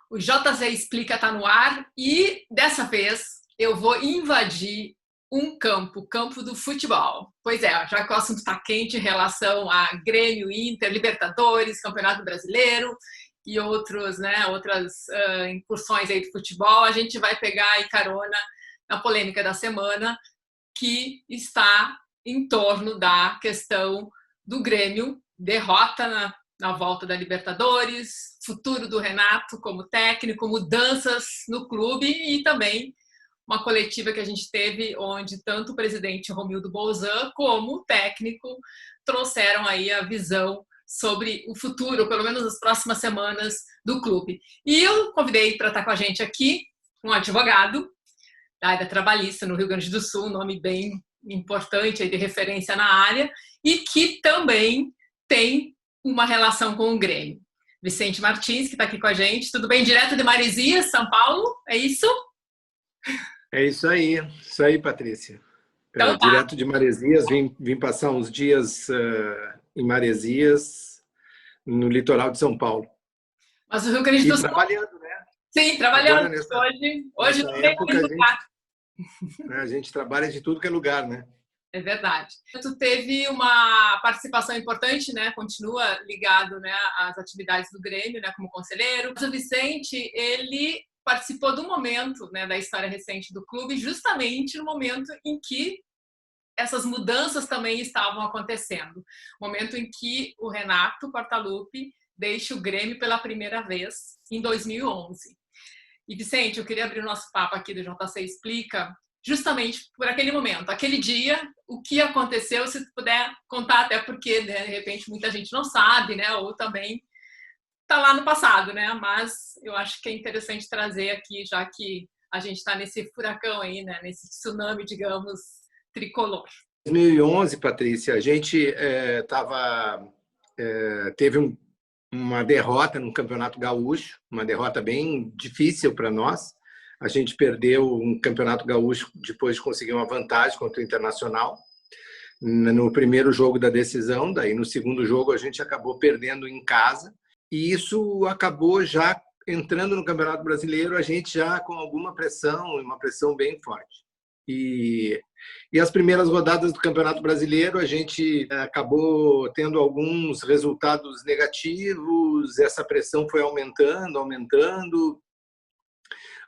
O JZ Explica está no ar e dessa vez eu vou invadir um campo, o campo do futebol. Pois é, já que o assunto está quente em relação a Grêmio, Inter, Libertadores, Campeonato Brasileiro e outras incursões aí do futebol, a gente vai pegar aí carona na polêmica da semana, que está em torno da questão do Grêmio, derrota na volta da Libertadores, futuro do Renato como técnico, mudanças no clube e também uma coletiva que a gente teve onde tanto o presidente Romildo Bolzan como o técnico trouxeram aí a visão sobre o futuro, pelo menos nas próximas semanas, do clube. E eu convidei para estar com a gente aqui um advogado da área trabalhista no Rio Grande do Sul, um nome bem importante aí de referência na área, e que também tem uma relação com o Grêmio. Vicente Martins, que está aqui com a gente. Tudo bem? Direto de Maresias, São Paulo? É isso? É isso aí, Patrícia. Então, tá. Direto de Maresias, vim passar uns dias em Maresias, no litoral de São Paulo. Mas o Rio Grande do Sul... trabalhando, né? Sim, trabalhando. Agora, hoje não tem época, a gente trabalha de tudo que é lugar, né? É verdade. Tu teve uma participação importante, né? Continua ligado, né, às atividades do Grêmio, né, como conselheiro. Mas o Vicente, ele participou do momento, né, da história recente do clube, justamente no momento em que essas mudanças também estavam acontecendo. Momento em que o Renato Portaluppi deixa o Grêmio pela primeira vez, em 2011. E, Vicente, eu queria abrir o nosso papo aqui do JC Explica, justamente por aquele momento, aquele dia, o que aconteceu, se tu puder contar, até porque, né, de repente, muita gente não sabe, né, ou também está lá no passado, né, mas eu acho que é interessante trazer aqui, já que a gente está nesse furacão aí, né, nesse tsunami, digamos, tricolor. Em 2011, Patrícia, a gente teve uma derrota no Campeonato Gaúcho, uma derrota bem difícil para nós. A gente perdeu um Campeonato Gaúcho depois de conseguir uma vantagem contra o Internacional no primeiro jogo da decisão. Daí, no segundo jogo, a gente acabou perdendo em casa. E isso acabou já entrando no Campeonato Brasileiro, a gente já com alguma pressão, uma pressão bem forte. E as primeiras rodadas do Campeonato Brasileiro, a gente acabou tendo alguns resultados negativos, essa pressão foi aumentando.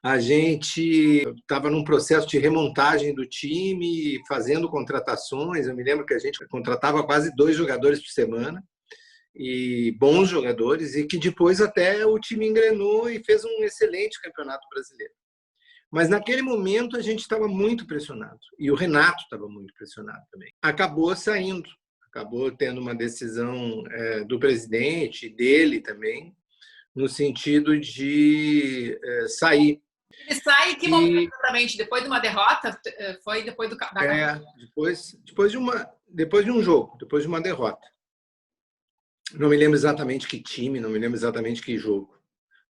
A gente estava num processo de remontagem do time, fazendo contratações. Eu me lembro que a gente contratava quase 2 jogadores por semana, e bons jogadores, e que depois até o time engrenou e fez um excelente Campeonato Brasileiro. Mas naquele momento a gente estava muito pressionado, e o Renato estava muito pressionado também. Acabou saindo, acabou tendo uma decisão do presidente, dele também, no sentido de sair. Ele sai em que momento exatamente? Depois de uma derrota? Foi depois do... depois de um jogo, depois de uma derrota. Não me lembro exatamente que time, não me lembro exatamente que jogo,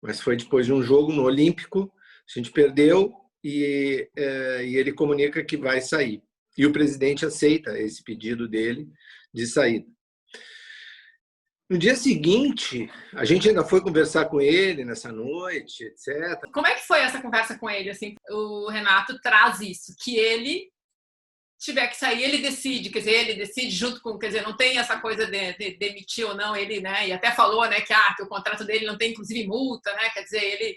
mas foi depois de um jogo no Olímpico, a gente perdeu e ele comunica que vai sair. E o presidente aceita esse pedido dele de saída. No dia seguinte, a gente ainda foi conversar com ele nessa noite, etc. Como é que foi essa conversa com ele? Assim, o Renato traz isso, que ele tiver que sair, ele decide junto com, quer dizer, não tem essa coisa de demitir ou não, ele, né, e até falou, né, que o contrato dele não tem, inclusive, multa, né, quer dizer, ele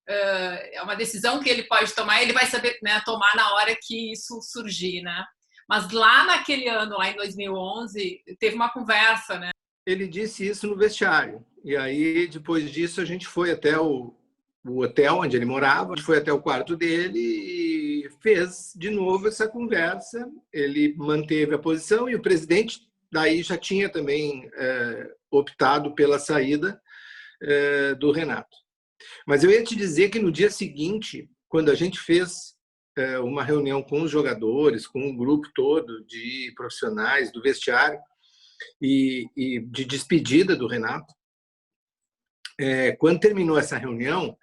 é uma decisão que ele pode tomar, ele vai saber, né, tomar na hora que isso surgir, né, mas lá naquele ano, lá em 2011, teve uma conversa, né. Ele disse isso no vestiário, e aí, depois disso, a gente foi até o hotel onde ele morava, a gente foi até o quarto dele e fez de novo essa conversa. Ele manteve a posição e o presidente daí já tinha também optado pela saída do Renato. Mas eu ia te dizer que no dia seguinte, quando a gente fez uma reunião com os jogadores, com um grupo todo de profissionais do vestiário e de despedida do Renato, quando terminou essa reunião,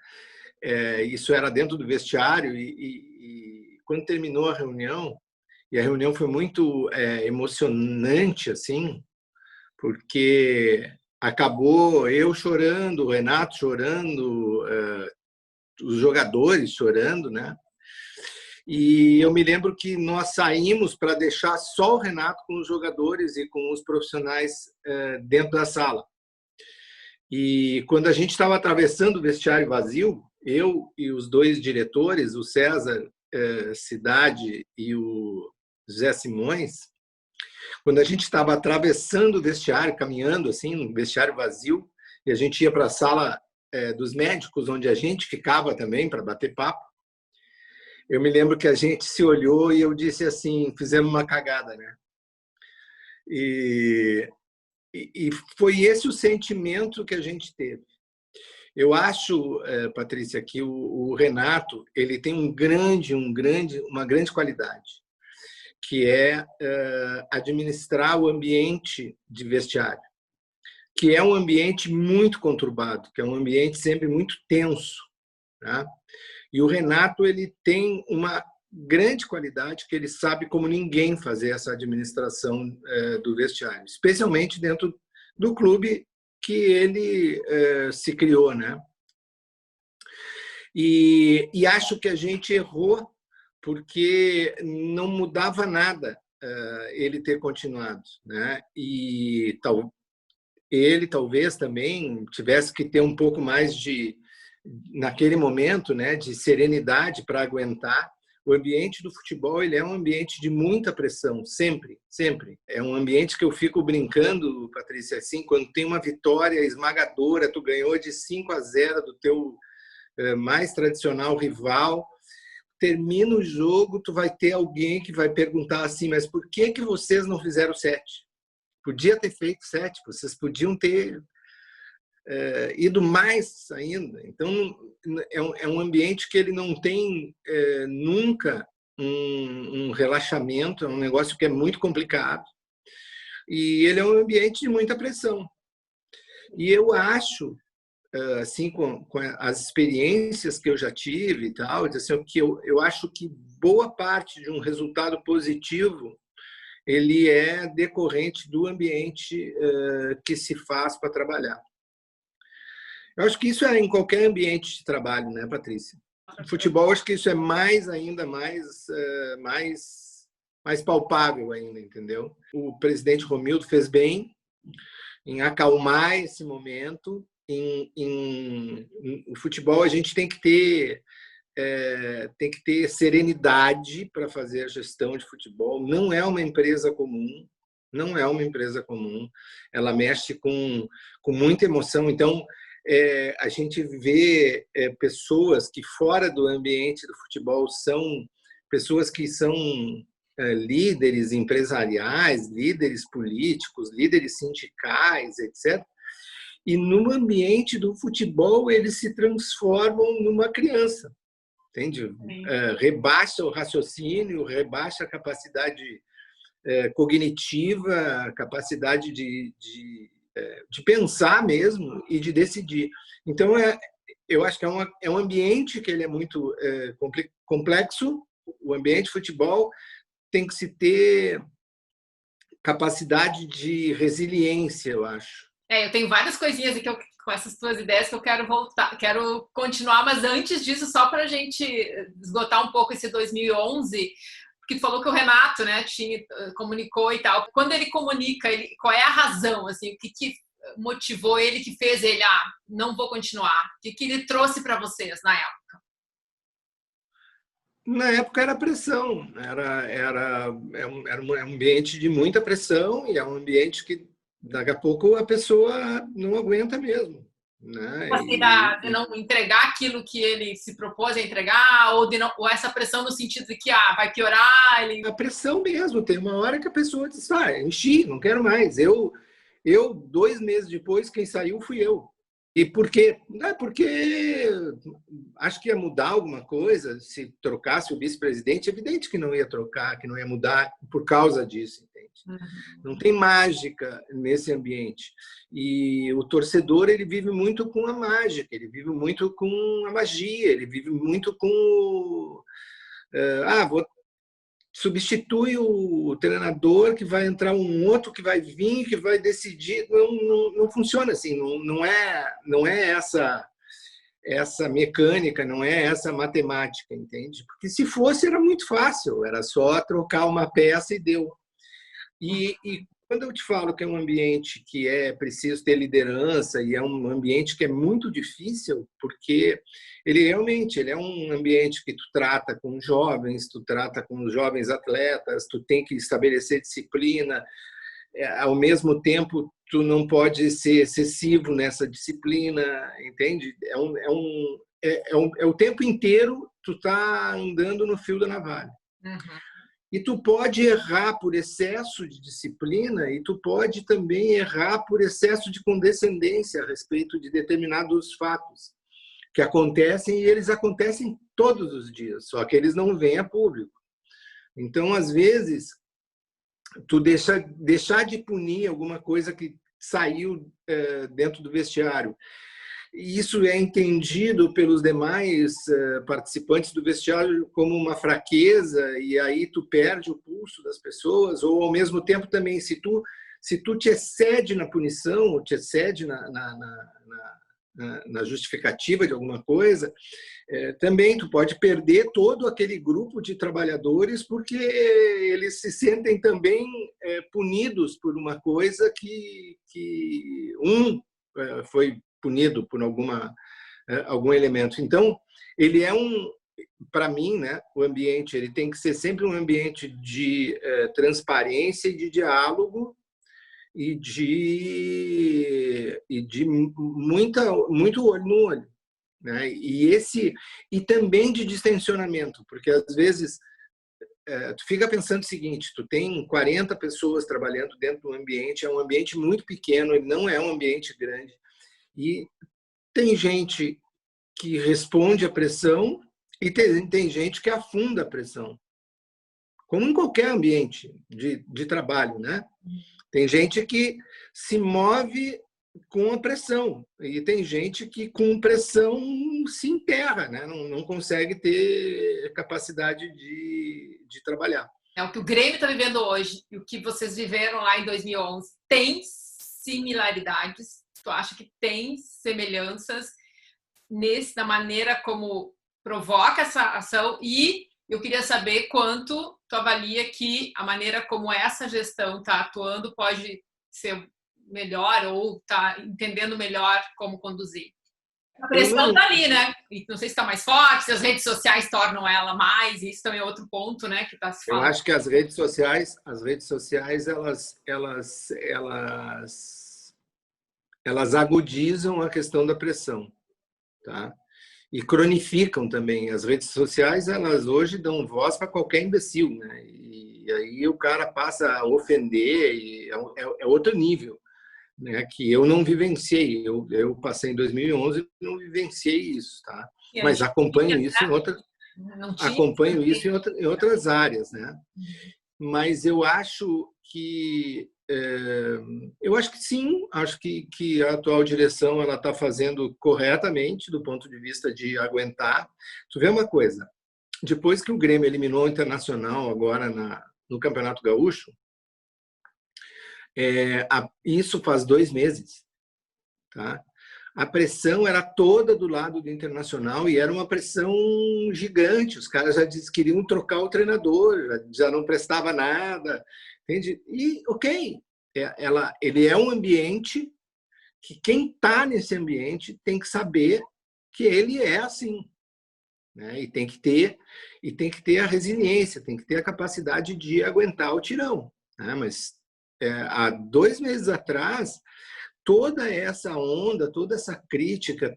isso era dentro do vestiário, e quando terminou a reunião, e a reunião foi muito emocionante, assim, porque acabou eu chorando, o Renato chorando, os jogadores chorando, né? E eu me lembro que nós saímos para deixar só o Renato com os jogadores e com os profissionais dentro da sala. E quando a gente estava atravessando o vestiário vazio, eu e os dois diretores, o César Cidade e o José Simões, quando a gente estava atravessando o vestiário, caminhando assim, no vestiário vazio, e a gente ia para a sala dos médicos, onde a gente ficava também para bater papo, eu me lembro que a gente se olhou e eu disse assim, fizemos uma cagada, né? E foi esse o sentimento que a gente teve. Eu acho, Patrícia, que o Renato ele tem uma grande qualidade, que é administrar o ambiente de vestiário, que é um ambiente muito conturbado, que é um ambiente sempre muito tenso, tá? E o Renato ele tem uma grande qualidade que ele sabe como ninguém fazer essa administração do vestiário, especialmente dentro do clube que ele se criou, né? E acho que a gente errou porque não mudava nada ele ter continuado, né? E ele talvez também tivesse que ter um pouco mais de, naquele momento, né, de serenidade para aguentar. O ambiente do futebol ele é um ambiente de muita pressão, sempre, sempre. É um ambiente que eu fico brincando, Patrícia, assim, quando tem uma vitória esmagadora, tu ganhou de 5-0 do teu mais tradicional rival, termina o jogo, tu vai ter alguém que vai perguntar assim, mas por que vocês não fizeram 7? Podia ter feito 7, vocês podiam ter ido mais ainda. Então, é um ambiente que ele não tem nunca um relaxamento, é um negócio que é muito complicado. E ele é um ambiente de muita pressão. E eu acho, assim, com as experiências que eu já tive e tal, assim, que eu acho que boa parte de um resultado positivo ele é decorrente do ambiente que se faz para trabalhar. Eu acho que isso é em qualquer ambiente de trabalho, né, Patrícia? No futebol, acho que isso é ainda mais palpável ainda, entendeu? O presidente Romildo fez bem em acalmar esse momento. O futebol a gente tem que ter serenidade para fazer a gestão de futebol. Não é uma empresa comum, não é uma empresa comum. Ela mexe com muita emoção. Então, a gente vê pessoas que fora do ambiente do futebol são pessoas que são líderes empresariais, líderes políticos, líderes sindicais, etc. E no ambiente do futebol eles se transformam numa criança, entende? Rebaixa o raciocínio, rebaixa a capacidade cognitiva, a capacidade de pensar mesmo e de decidir. Então, eu acho que é um ambiente que ele é muito complexo. O ambiente de futebol tem que se ter capacidade de resiliência, eu acho. Eu tenho várias coisinhas aqui com essas tuas ideias que eu quero quero continuar, mas antes disso, só para a gente esgotar um pouco esse 2011, porque tu falou que o Renato, né, comunicou e tal. Quando ele comunica, qual é a razão, assim, o que motivou ele, que fez ele, não vou continuar? O que ele trouxe para vocês na época? Na época era pressão, era um ambiente de muita pressão e é um ambiente que daqui a pouco a pessoa não aguenta mesmo, né? De não entregar aquilo que ele se propôs a entregar, ou essa pressão no sentido de que vai piorar? A pressão mesmo, tem uma hora que a pessoa diz, enchi, não quero mais. Eu 2 meses depois, quem saiu fui eu. E por quê? Porque acho que ia mudar alguma coisa se trocasse o vice-presidente. Evidente que não ia trocar, que não ia mudar por causa disso, entende? Não tem mágica nesse ambiente. E o torcedor ele vive muito com a mágica, ele vive muito com a magia, ele vive muito com substitui o treinador, que vai entrar um outro que vai vir, que vai decidir. Não funciona assim, não é essa mecânica, não é essa matemática, entende? Porque se fosse era muito fácil, era só trocar uma peça e deu. E quando eu te falo que é um ambiente que é preciso ter liderança e é um ambiente que é muito difícil, porque ele realmente ele é um ambiente que tu trata com jovens, tu trata com jovens atletas, tu tem que estabelecer disciplina, ao mesmo tempo tu não pode ser excessivo nessa disciplina, entende? É o tempo inteiro tu tá andando no fio da navalha. Uhum. E tu pode errar por excesso de disciplina e tu pode também errar por excesso de condescendência a respeito de determinados fatos que acontecem e eles acontecem todos os dias, só que eles não vêm a público. Então, às vezes, tu deixar de punir alguma coisa que saiu dentro do vestiário. E isso é entendido pelos demais participantes do vestiário como uma fraqueza, e aí tu perde o pulso das pessoas, ou ao mesmo tempo também, se tu te excede na punição, ou te excede na justificativa de alguma coisa, também tu pode perder todo aquele grupo de trabalhadores porque eles se sentem também punidos por uma coisa que foi punido por algum elemento. Então, ele é para mim, né, o ambiente ele tem que ser sempre um ambiente de transparência e de diálogo e de muito olho no olho, né? E também de distensionamento, porque às vezes tu fica pensando o seguinte, tu tem 40 pessoas trabalhando dentro do ambiente, é um ambiente muito pequeno, ele não é um ambiente grande, e tem gente que responde à pressão e tem gente que afunda a pressão, como em qualquer ambiente de trabalho, né? Tem gente que se move com a pressão e tem gente que com pressão se enterra, né? Não consegue ter capacidade de trabalhar. É o que o Grêmio está vivendo hoje e o que vocês viveram lá em 2011. Tem similaridades? Tu acha que tem semelhanças na maneira como provoca essa ação? E eu queria saber quanto tu avalia que a maneira como essa gestão está atuando pode ser melhor ou está entendendo melhor como conduzir. A pressão está ali, né? E não sei se está mais forte, se as redes sociais tornam ela mais, e isso também é outro ponto, né, que está se falando. Eu acho que as redes sociais elas agudizam a questão da pressão, tá? E cronificam também. As redes sociais, elas hoje dão voz para qualquer imbecil, né? E aí o cara passa a ofender, e é outro nível, né? Que eu não vivenciei. Eu passei em 2011 e não vivenciei isso, tá? Mas acompanho isso em outras áreas, né? Mas eu acho que sim, acho que a atual direção ela está fazendo corretamente do ponto de vista de aguentar. Tu vê uma coisa, depois que o Grêmio eliminou o Internacional agora no Campeonato Gaúcho, isso faz 2 meses, tá? A pressão era toda do lado do Internacional e era uma pressão gigante. Os caras já queriam trocar o treinador, já não prestava nada, entende? E ok, ele é um ambiente que quem está nesse ambiente tem que saber que ele é assim, né? E tem que ter a resiliência, tem que ter a capacidade de aguentar o tirão, né? Mas há 2 meses atrás toda essa onda, toda essa crítica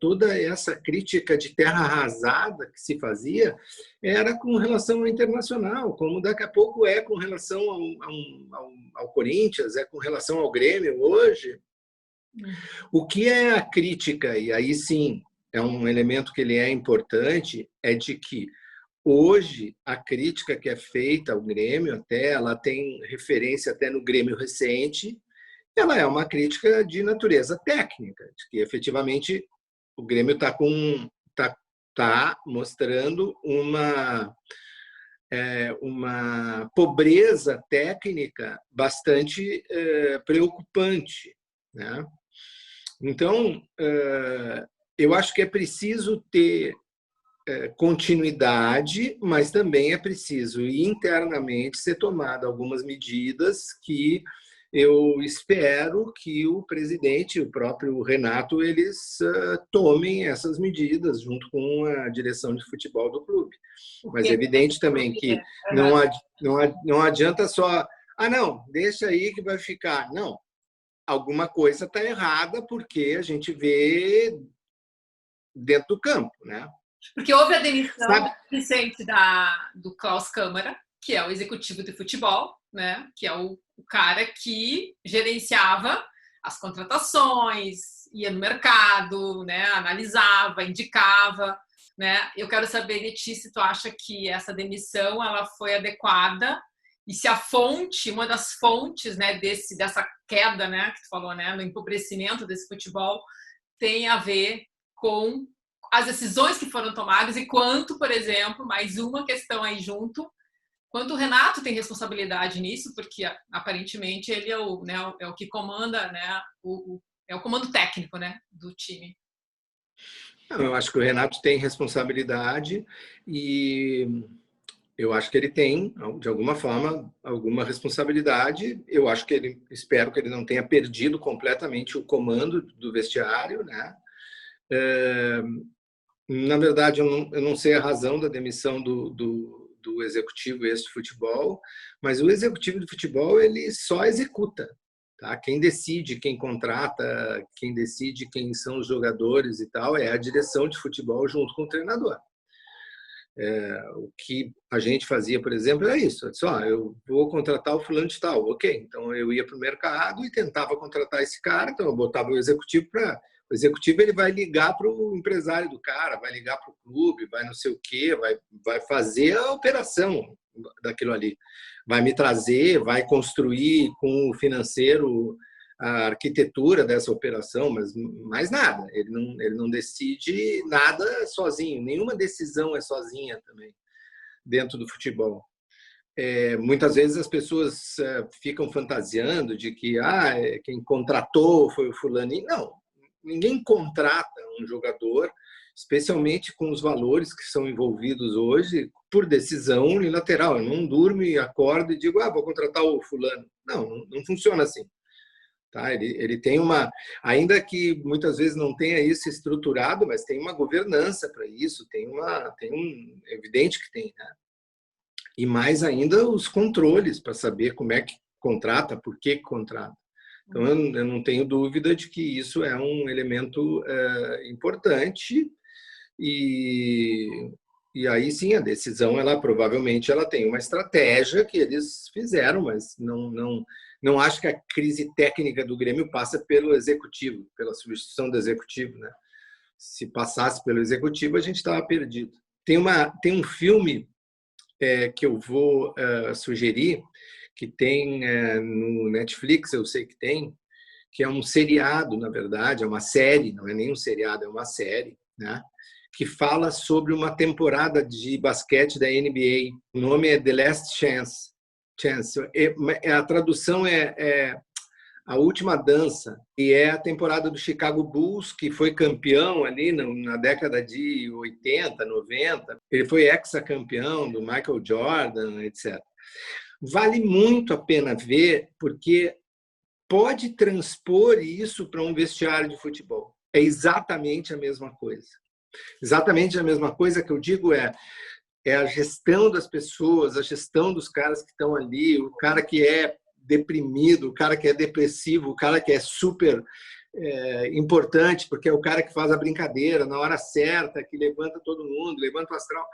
de terra arrasada que se fazia era com relação ao Internacional, como daqui a pouco é com relação ao Corinthians, é com relação ao Grêmio hoje. O que é a crítica, e aí sim é um elemento que ele é importante, é de que hoje a crítica que é feita ao Grêmio, até ela tem referência até no Grêmio recente, ela é uma crítica de natureza técnica, de que efetivamente o Grêmio tá mostrando uma pobreza técnica bastante preocupante, né? Então, Eu acho que é preciso ter continuidade, mas também é preciso internamente ser tomada algumas medidas que eu espero que o presidente, o próprio Renato, eles tomem essas medidas junto com a direção de futebol do clube. Mas é evidente também que não adianta só, não, deixa aí que vai ficar. Não, alguma coisa está errada porque a gente vê dentro do campo, né? Porque houve a demissão recente do Klaus Câmara, que é o executivo de futebol, né? Que é o cara que gerenciava as contratações, ia no mercado, né? Analisava, indicava, né? Eu quero saber de ti se tu acha que essa demissão ela foi adequada e se a fonte, uma das fontes, né, dessa queda, né, que tu falou, né, no empobrecimento desse futebol, tem a ver com as decisões que foram tomadas e quanto, por exemplo, mais uma questão aí junto, quanto o Renato tem responsabilidade nisso, porque aparentemente ele é o, né, é o que comanda, né, é o comando técnico, né, do time. Eu acho que o Renato tem responsabilidade e eu acho que ele tem, de alguma forma, alguma responsabilidade. Eu acho que espero que ele não tenha perdido completamente o comando do vestiário, né? Na verdade, eu não sei a razão da demissão do executivo de futebol, mas o executivo de futebol ele só executa. Tá? Quem decide, quem contrata, quem decide quem são os jogadores e tal, é a direção de futebol junto com o treinador. O que a gente fazia, por exemplo, é isso. Eu vou contratar o fulano de tal. Ok, então eu ia para o mercado e tentava contratar esse cara, então eu botava o executivo para... O executivo ele vai ligar para o empresário do cara, vai ligar para o clube, vai não sei o quê, vai fazer a operação daquilo ali. Vai me trazer, vai construir com o financeiro a arquitetura dessa operação, mas mais nada. Ele não decide nada sozinho, nenhuma decisão é sozinha também dentro do futebol. Muitas vezes as pessoas ficam fantasiando de que quem contratou foi o fulaninho. Não, ninguém contrata um jogador, especialmente com os valores que são envolvidos hoje, por decisão unilateral. Eu não durmo e acordo e digo, vou contratar o fulano. Não funciona assim. Tá? Ele tem ainda que muitas vezes não tenha isso estruturado, mas tem uma governança para isso, é evidente que tem, né? E mais ainda os controles para saber como é que contrata, por que contrata. Então eu não tenho dúvida de que isso é um elemento importante e aí sim a decisão provavelmente ela tem uma estratégia que eles fizeram, mas não acho que a crise técnica do Grêmio passa pelo executivo, pela substituição do executivo, né? Se passasse pelo executivo, a gente estava perdido. Tem um filme que eu vou sugerir, que tem no Netflix, eu sei que tem, que é um seriado, na verdade, é uma série, não é nem um seriado, é uma série, né? Que fala sobre uma temporada de basquete da NBA. O nome é The Last Chance. A tradução é A Última Dança, e é a temporada do Chicago Bulls, que foi campeão ali na década de 80, 90. Ele foi ex-campeão do Michael Jordan, etc. Vale muito a pena ver, porque pode transpor isso para um vestiário de futebol. É exatamente a mesma coisa. Exatamente a mesma coisa que eu digo é a gestão das pessoas, a gestão dos caras que estão ali, o cara que é deprimido, o cara que é depressivo, o cara que é super importante, porque é o cara que faz a brincadeira na hora certa, que levanta todo mundo, levanta o astral.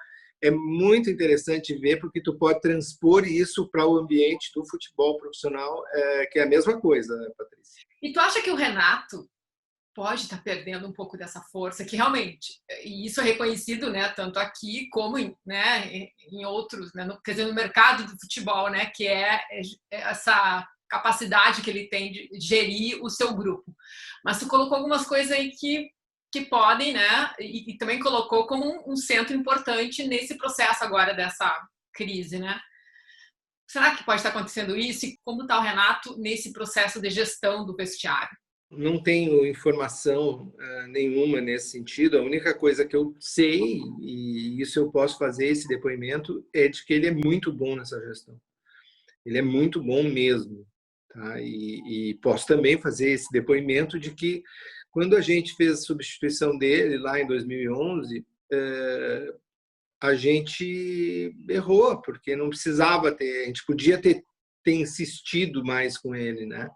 É muito interessante ver, porque tu pode transpor isso para o ambiente do futebol profissional, que é a mesma coisa, Patrícia. E tu acha que o Renato pode estar perdendo um pouco dessa força, que realmente, e isso é reconhecido, né, tanto aqui como em outros, né, quer dizer, no mercado do futebol, né, que é essa capacidade que ele tem de gerir o seu grupo. Mas tu colocou algumas coisas aí que podem, né, e também colocou como um centro importante nesse processo agora dessa crise, né? Será que pode estar acontecendo isso? E como está o Renato nesse processo de gestão do vestiário? não tenho informação nenhuma nesse sentido. A única coisa que eu sei, e isso eu posso fazer esse depoimento, é de que ele é muito bom nessa gestão. Ele é muito bom mesmo. Tá? E posso também fazer esse depoimento de que, quando a gente fez a substituição dele lá em 2011, a gente errou, porque não precisava ter, a gente podia ter insistido mais com ele, né?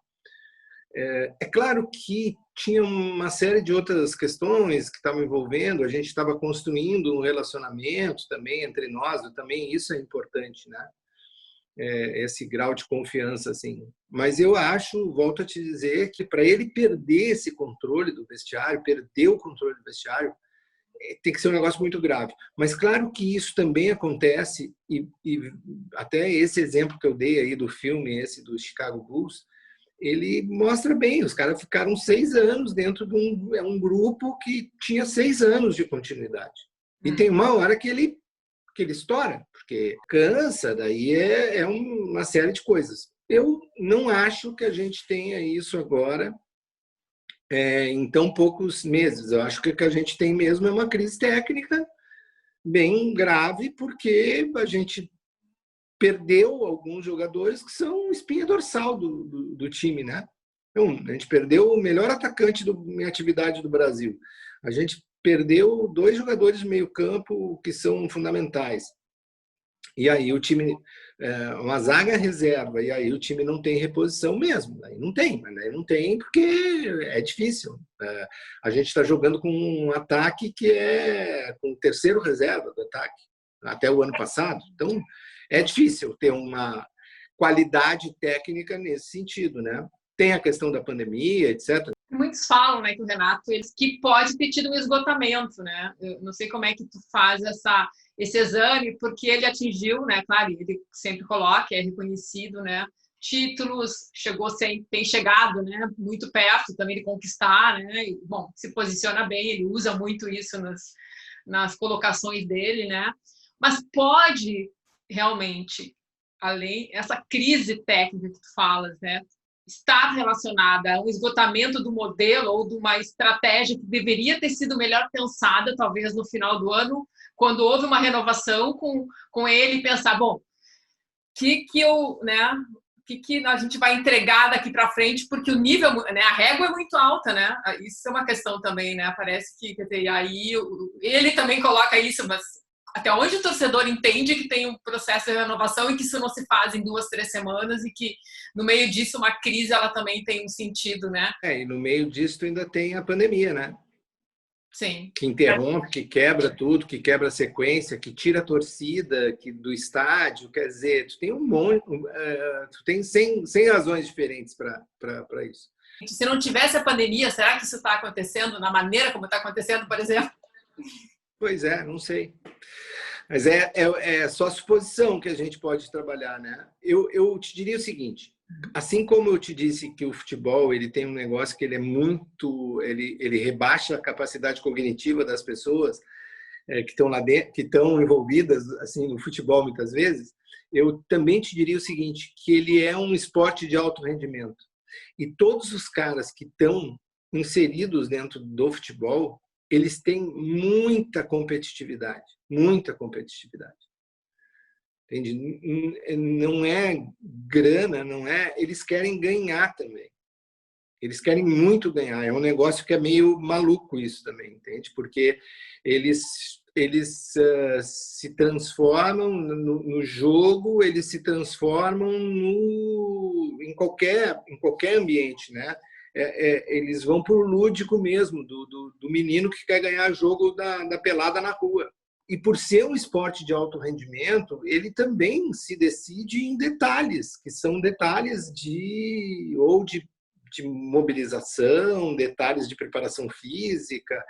É claro que tinha uma série de outras questões que estavam envolvendo, a gente estava construindo um relacionamento também entre nós, também isso é importante, né? Esse grau de confiança, assim. Mas eu acho, volto a te dizer, que para ele perder esse controle do vestiário, perder o controle do vestiário, tem que ser um negócio muito grave. Mas claro que isso também acontece, e até esse exemplo que eu dei aí do filme, esse do Chicago Bulls, ele mostra bem, os caras ficaram 6 anos dentro de um grupo que tinha 6 anos de continuidade. E tem uma hora que ele estoura, porque cansa, daí é uma série de coisas. Eu não acho que a gente tenha isso agora em tão poucos meses. Eu acho que o que a gente tem mesmo é uma crise técnica bem grave, porque a gente perdeu alguns jogadores que são espinha dorsal do time, né? Então, a gente perdeu o melhor atacante em atividade do Brasil. A gente perdeu 2 jogadores de meio campo que são fundamentais. E aí o time, uma zaga reserva, e aí o time não tem reposição mesmo. Aí não tem, mas aí não tem porque é difícil. A gente está jogando com um ataque que é com o terceiro reserva do ataque, até o ano passado. Então, é difícil ter uma qualidade técnica nesse sentido, né? Tem a questão da pandemia, etc. Muitos falam, né, que o Renato, que pode ter tido um esgotamento, né? Eu não sei como é que tu faz esse exame, porque ele atingiu, né? Claro, ele sempre coloca, é reconhecido, né? Títulos, tem chegado, né? Muito perto também de conquistar, né? E, bom, se posiciona bem, ele usa muito isso nas colocações dele, né? Mas pode realmente, além essa crise técnica que tu falas, né? Estar relacionada a um esgotamento do modelo ou de uma estratégia que deveria ter sido melhor pensada, talvez no final do ano, quando houve uma renovação com ele, pensar, bom, né, que a gente vai entregar daqui para frente, porque o nível, né, a régua é muito alta, né? Isso é uma questão também, né? Parece que, quer dizer, aí ele também coloca isso, mas até onde o torcedor entende que tem um processo de renovação e que isso não se faz em 2, 3 semanas e que no meio disso uma crise ela também tem um sentido, né? E no meio disso ainda tem a pandemia, né? Sim. Que interrompe, que quebra tudo, que quebra a sequência, que tira a torcida do estádio. Quer dizer, tu tem um monte, tu tem 100 razões diferentes para isso. Se não tivesse a pandemia, será que isso está acontecendo na maneira como está acontecendo, por exemplo? Pois é, não sei. Mas é só suposição que a gente pode trabalhar, né? Eu te diria o seguinte, assim como eu te disse que o futebol ele tem um negócio que ele é muito, ele rebaixa a capacidade cognitiva das pessoas que estão lá dentro, que estão envolvidas assim no futebol muitas vezes, eu também te diria o seguinte, que ele é um esporte de alto rendimento. E todos os caras que estão inseridos dentro do futebol, eles têm muita competitividade, muita competitividade. Entende? Não é grana, não é. Eles querem ganhar também. Eles querem muito ganhar. É um negócio que é meio maluco isso também, entende? Porque eles se transformam no jogo, eles se transformam em qualquer ambiente, né? Eles vão para o lúdico mesmo, do menino que quer ganhar jogo da pelada na rua. E por ser um esporte de alto rendimento, ele também se decide em detalhes, que são detalhes de mobilização, detalhes de preparação física,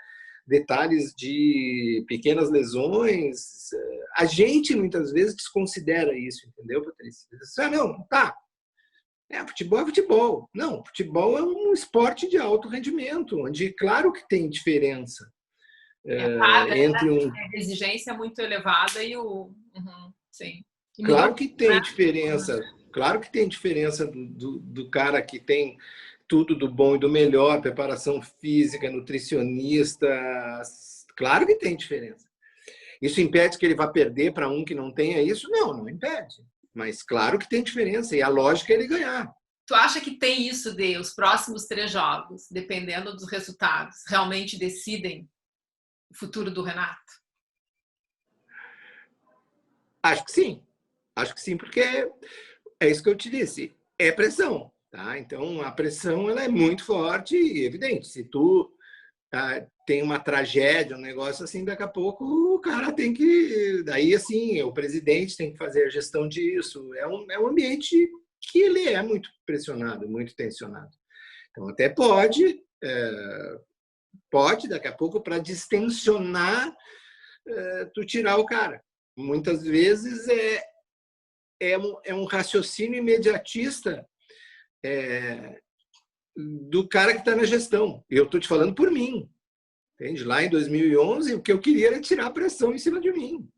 detalhes de pequenas lesões. A gente, muitas vezes, desconsidera isso, entendeu, Patrícia? Não, tá. Futebol é futebol. Não, futebol é um esporte de alto rendimento, onde, claro que tem diferença. Entre a exigência é muito elevada e sim. Claro que tem diferença. Claro que tem diferença do cara que tem tudo do bom e do melhor, preparação física, nutricionista. Claro que tem diferença. Isso impede que ele vá perder para um que não tenha isso? Não, não impede. Mas claro que tem diferença e a lógica é ele ganhar. Tu acha que tem isso de os próximos 3 jogos, dependendo dos resultados, realmente decidem o futuro do Renato? Acho que sim. Acho que sim, porque é isso que eu te disse. É pressão. Tá? Então, a pressão ela é muito forte e evidente. Se tu tem uma tragédia, um negócio assim, daqui a pouco o cara tem que... Daí, assim, o presidente tem que fazer a gestão disso. É um ambiente que ele é muito pressionado, muito tensionado. Então, até pode daqui a pouco, para distensionar, tu tirar o cara. Muitas vezes é um raciocínio imediatista do cara que está na gestão. Eu estou te falando por mim. Entende? Lá em 2011, o que eu queria era tirar a pressão em cima de mim.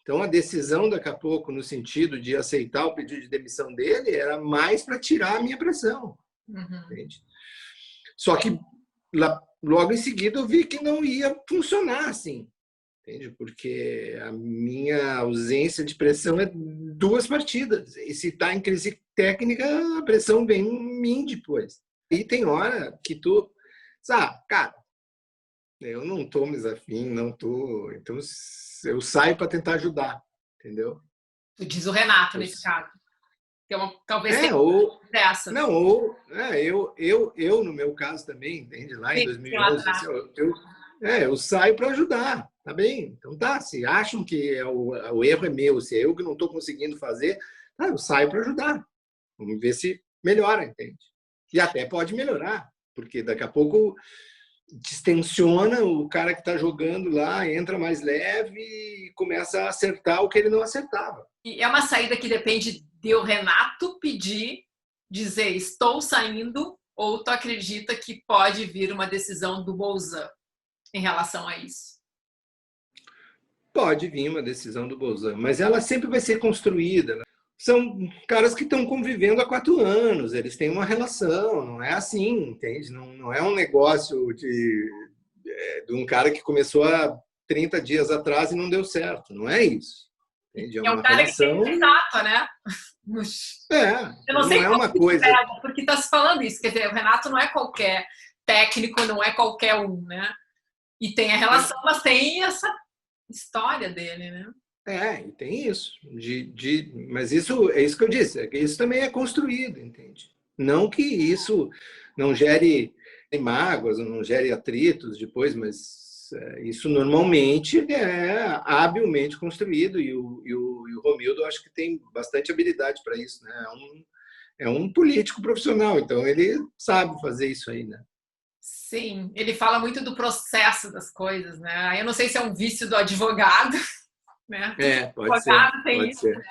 Então, a decisão, daqui a pouco, no sentido de aceitar o pedido de demissão dele, era mais para tirar a minha pressão. Entende? Só que, logo em seguida, eu vi que não ia funcionar assim. Entende? Porque a minha ausência de pressão é 2 partidas. E se está em crise técnica, a pressão vem em mim depois. E tem hora que tu... Sabe, cara, eu não estou me afim, não estou... Então, eu saio para tentar ajudar, entendeu? Tu diz o Renato, nesse caso. Talvez tenha dessa. Não, eu, no meu caso também, entende? Lá em 2011, assim, eu saio para ajudar, tá bem? Então tá, se acham que o erro é meu, se é eu que não estou conseguindo fazer, eu saio para ajudar. Vamos ver se melhora, entende? E até pode melhorar, porque daqui a pouco distensiona o cara que está jogando lá, entra mais leve e começa a acertar o que ele não acertava. E é uma saída que depende de o Renato dizer estou saindo, ou tu acredita que pode vir uma decisão do Bolzan em relação a isso? Pode vir uma decisão do Bolzan, mas ela sempre vai ser construída, né? São caras que estão convivendo há 4 anos, eles têm uma relação, não é assim, entende? Não é um negócio de um cara que começou há 30 dias atrás e não deu certo, não é isso. Entende? É um cara relação... que tem exato, né? Eu não sei é uma coisa... porque está se falando isso, quer dizer, o Renato não é qualquer técnico, não é qualquer um, né? E tem a relação, mas tem essa história dele, né? E tem isso. Mas isso é isso que eu disse. Isso também é construído, entende? Não que isso não gere mágoas, não gere atritos depois, mas isso normalmente é habilmente construído e o Romildo acho que tem bastante habilidade para isso, né? É um político profissional, então ele sabe fazer isso aí, né? Sim, ele fala muito do processo das coisas, né? Eu não sei se é um vício do advogado, né? Pode ser. Tem pode isso, ser. né?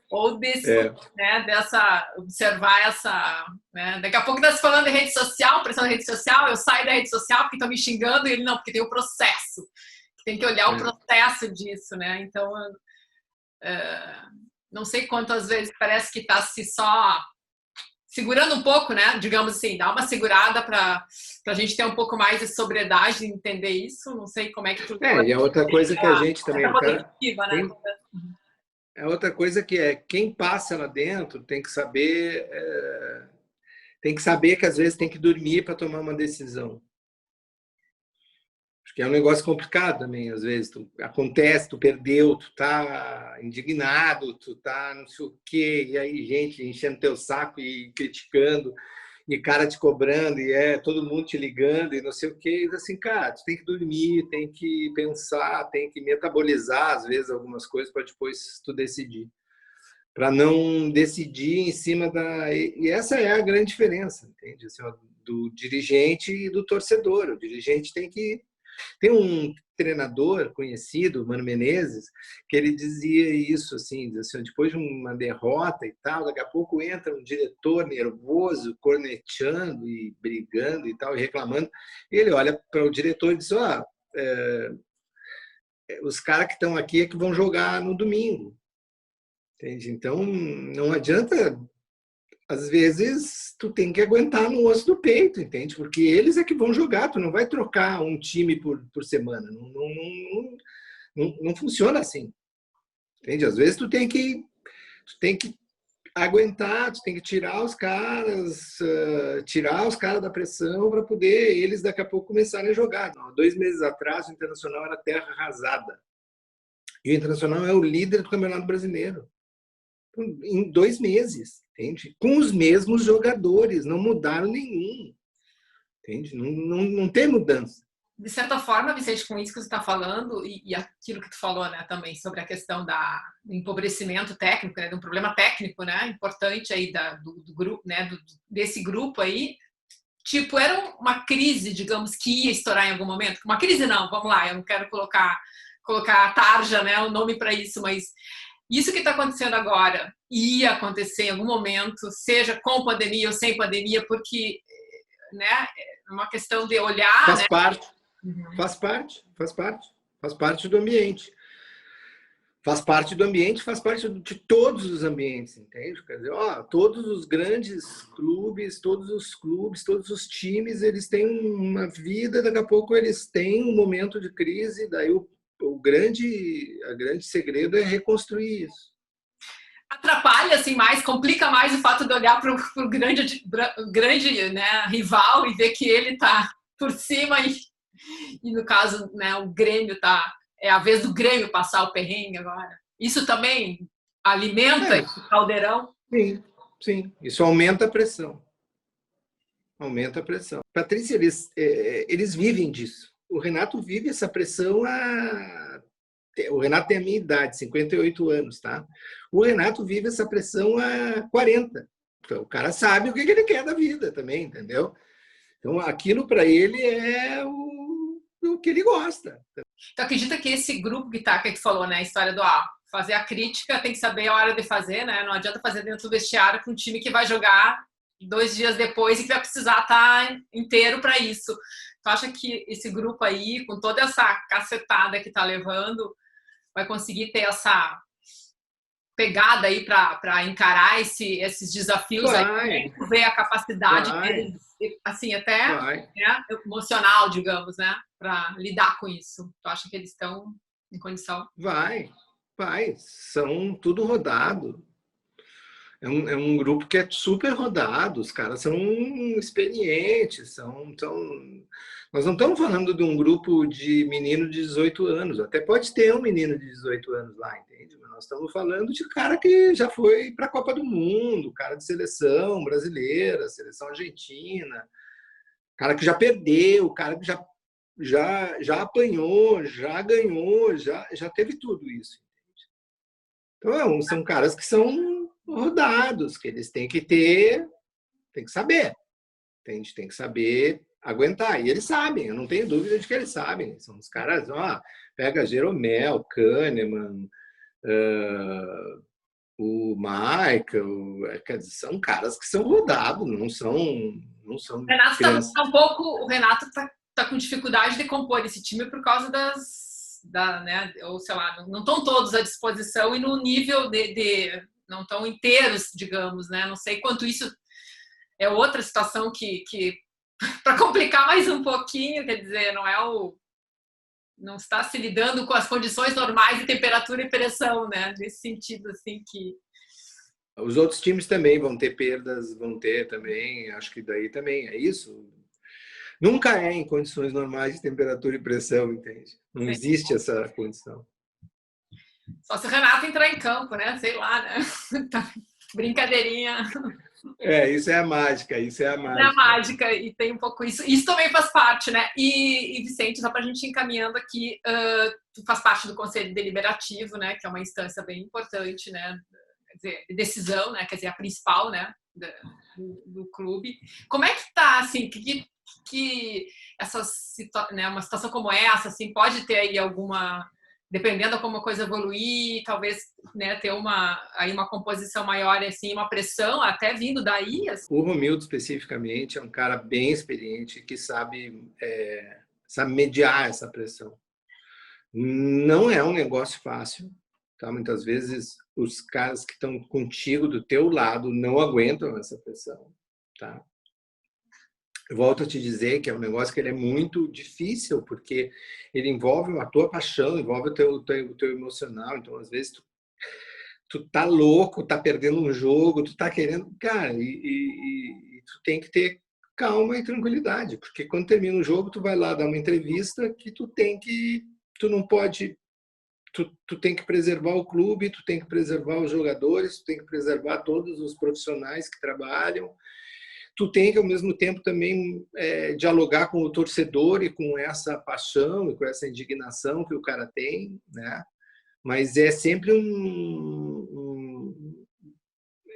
Ou dessa observar essa, né? Daqui a pouco está se falando de rede social, pressão da rede social, eu saio da rede social porque estão me xingando e ele não, porque tem o processo, tem que olhar o processo disso, né? Então, não sei quantas vezes parece que está se só segurando um pouco, né? Digamos assim, dá uma segurada para a gente ter um pouco mais de sobriedade e entender isso. Não sei como é que tu... E a outra coisa que a gente também... né? É outra coisa que quem passa lá dentro tem que saber que às vezes tem que dormir para tomar uma decisão. Acho que é um negócio complicado também, às vezes. Acontece, tu perdeu, tu tá indignado, tu tá não sei o quê, e aí gente enchendo teu saco e criticando, e cara te cobrando, e todo mundo te ligando, e não sei o quê. E assim, cara, tu tem que dormir, tem que pensar, tem que metabolizar, às vezes, algumas coisas para depois tu decidir. Para não decidir em cima da... E essa é a grande diferença, entende? Assim, do dirigente e do torcedor. O dirigente tem que... Tem um treinador conhecido, Mano Menezes, que ele dizia isso, assim, depois de uma derrota e tal, daqui a pouco entra um diretor nervoso, cornetando e brigando e tal, e reclamando. Ele olha para o diretor e diz, os caras que estão aqui é que vão jogar no domingo. Entende? Então, não adianta às vezes tu tem que aguentar no osso do peito, entende? Porque eles é que vão jogar, tu não vai trocar um time por semana. Não funciona assim, entende? Às vezes tu tem que aguentar, tu tem que tirar os caras da pressão para poder eles daqui a pouco começarem a jogar. 2 meses atrás o Internacional era terra arrasada. E o Internacional é o líder do Campeonato Brasileiro. Em 2 meses, entende? Com os mesmos jogadores, não mudaram nenhum, entende? Não tem mudança. De certa forma, Vicente, com isso que você está falando e aquilo que tu falou, né, também sobre a questão do empobrecimento técnico, né, de um problema técnico, né, importante aí do grupo, né, desse grupo aí, tipo, era uma crise, digamos, que ia estourar em algum momento. Uma crise não, vamos lá, eu não quero colocar a tarja, né, o nome para isso, mas isso que está acontecendo agora ia acontecer em algum momento, seja com pandemia ou sem pandemia, porque, né, é uma questão de olhar, Faz né? parte, faz parte do ambiente. Faz parte do ambiente, faz parte de todos os ambientes, entende? Quer dizer, todos os grandes clubes, todos os times, eles têm uma vida, daqui a pouco eles têm um momento de crise, daí o grande segredo é reconstruir isso. Atrapalha assim mais, complica mais o fato de olhar para o grande, né, rival e ver que ele está por cima e no caso, né, o Grêmio é a vez do Grêmio passar o perrengue agora. Isso também alimenta esse caldeirão? Sim. Isso aumenta a pressão. Aumenta a pressão. Patrícia, eles vivem disso. O Renato vive essa pressão o Renato tem a minha idade, 58 anos, tá? O Renato vive essa pressão há 40. Então, o cara sabe o que ele quer da vida também, entendeu? Então, aquilo para ele é o que ele gosta. Então, acredita que esse grupo que tu falou, né? A história do fazer a crítica, tem que saber a hora de fazer, né? Não adianta fazer dentro do vestiário com um time que vai jogar 2 dias depois e que vai precisar estar inteiro para isso. Tu acha que esse grupo aí, com toda essa cacetada que tá levando, vai conseguir ter essa pegada aí para encarar esses desafios aí, ver a capacidade deles, assim, até né, emocional, digamos, né, para lidar com isso? Tu acha que eles estão em condição? Vai. São tudo rodado. É um grupo que é super rodado, os caras são experientes, nós não estamos falando de um grupo de menino de 18 anos, até pode ter um menino de 18 anos lá, entende? Mas nós estamos falando de cara que já foi para a Copa do Mundo, cara de seleção brasileira, seleção argentina, cara que já perdeu, cara que já apanhou, já ganhou, já teve tudo isso. Então, são caras que são rodados, que eles têm que saber. Tem que saber aguentar. E eles sabem, eu não tenho dúvida de que eles sabem. São os caras, pega Jeromel, Kahneman, o Michael, quer dizer, são caras que são rodados, não são Renato crianças. o Renato tá com dificuldade de compor esse time por causa né, ou sei lá, não estão todos à disposição e no nível não estão inteiros, digamos, né? Não sei quanto isso é outra situação que para complicar mais um pouquinho, quer dizer, não está se lidando com as condições normais de temperatura e pressão, né? Nesse sentido, assim, que... Os outros times também vão ter perdas, vão ter também, acho que daí também é isso. Nunca é em condições normais de temperatura e pressão, entende? Não existe essa condição. Só se o Renato entrar em campo, né? Sei lá, né? Brincadeirinha. Isso é a mágica, isso é a mágica. É a mágica, e tem um pouco isso. Isso também faz parte, né? E Vicente, só para a gente ir encaminhando aqui, tu faz parte do Conselho Deliberativo, né? Que é uma instância bem importante, né? Quer dizer, de decisão, né? Quer dizer, a principal, né? Do clube. Como é que tá, assim, que né, uma situação como essa, assim, pode ter aí alguma... Dependendo de como a coisa evoluir, talvez, né, ter uma composição maior, assim, uma pressão até vindo daí. Assim. O Romildo, especificamente, é um cara bem experiente que sabe mediar essa pressão. Não é um negócio fácil, tá? Muitas vezes os caras que estão contigo, do teu lado, não aguentam essa pressão, tá? Eu volto a te dizer que é um negócio que ele é muito difícil, porque ele envolve a tua paixão, envolve o teu emocional. Então, às vezes, tu tá louco, tá perdendo um jogo, tu tá querendo... Cara, e tu tem que ter calma e tranquilidade, porque quando termina o jogo, tu vai lá dar uma entrevista que tu não pode... Tu tem que preservar o clube, tu tem que preservar os jogadores, tu tem que preservar todos os profissionais que trabalham. Tu tem que, ao mesmo tempo, também dialogar com o torcedor e com essa paixão e com essa indignação que o cara tem, né? Mas é sempre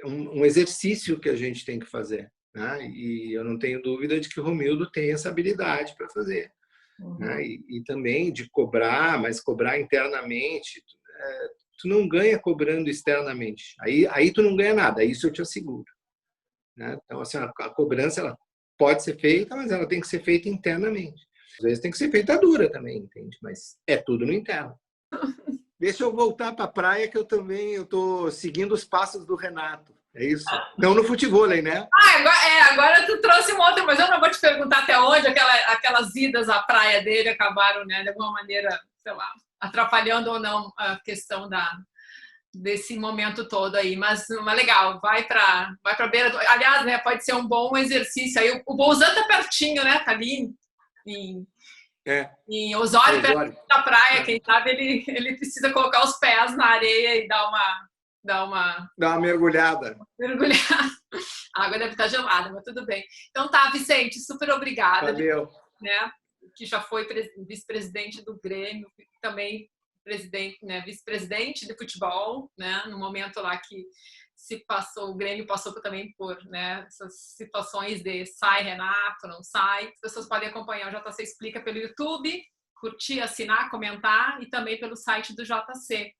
um exercício que a gente tem que fazer, né? E eu não tenho dúvida de que o Romildo tem essa habilidade para fazer. Né? E também de cobrar, mas cobrar internamente. Tu não ganha cobrando externamente. Aí tu não ganha nada, isso eu te asseguro. Né? Então, assim, a cobrança ela pode ser feita, mas ela tem que ser feita internamente. Às vezes tem que ser feita dura também, entende? Mas é tudo no interno. Deixa eu voltar para a praia, que eu estou seguindo os passos do Renato. É isso? Não no futevôlei, né? Agora tu trouxe uma outra, mas eu não vou te perguntar até onde aquelas idas à praia dele acabaram, né, de alguma maneira, sei lá, atrapalhando ou não a questão desse momento todo aí. Mas legal, vai para beira do... Aliás, né, pode ser um bom exercício aí. O Bolzan tá pertinho, né? Tá ali em Osório, perto da praia. Quem sabe ele precisa colocar os pés na areia e dar uma mergulhada. A água deve estar gelada, mas tudo bem. Então tá, Vicente, super obrigada. Valeu. Né, que já foi vice-presidente do Grêmio, também presidente, né, vice-presidente de futebol, né, no momento lá que o Grêmio passou também por, né, essas situações de sai Renato, não sai. As pessoas podem acompanhar o JC Explica pelo YouTube, curtir, assinar, comentar e também pelo site do JC.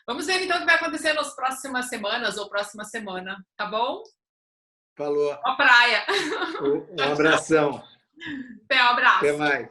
Vamos ver então o que vai acontecer nas próximas semanas ou próxima semana, tá bom? Falou. Boa praia. Um abração. Até, um abraço. Até mais.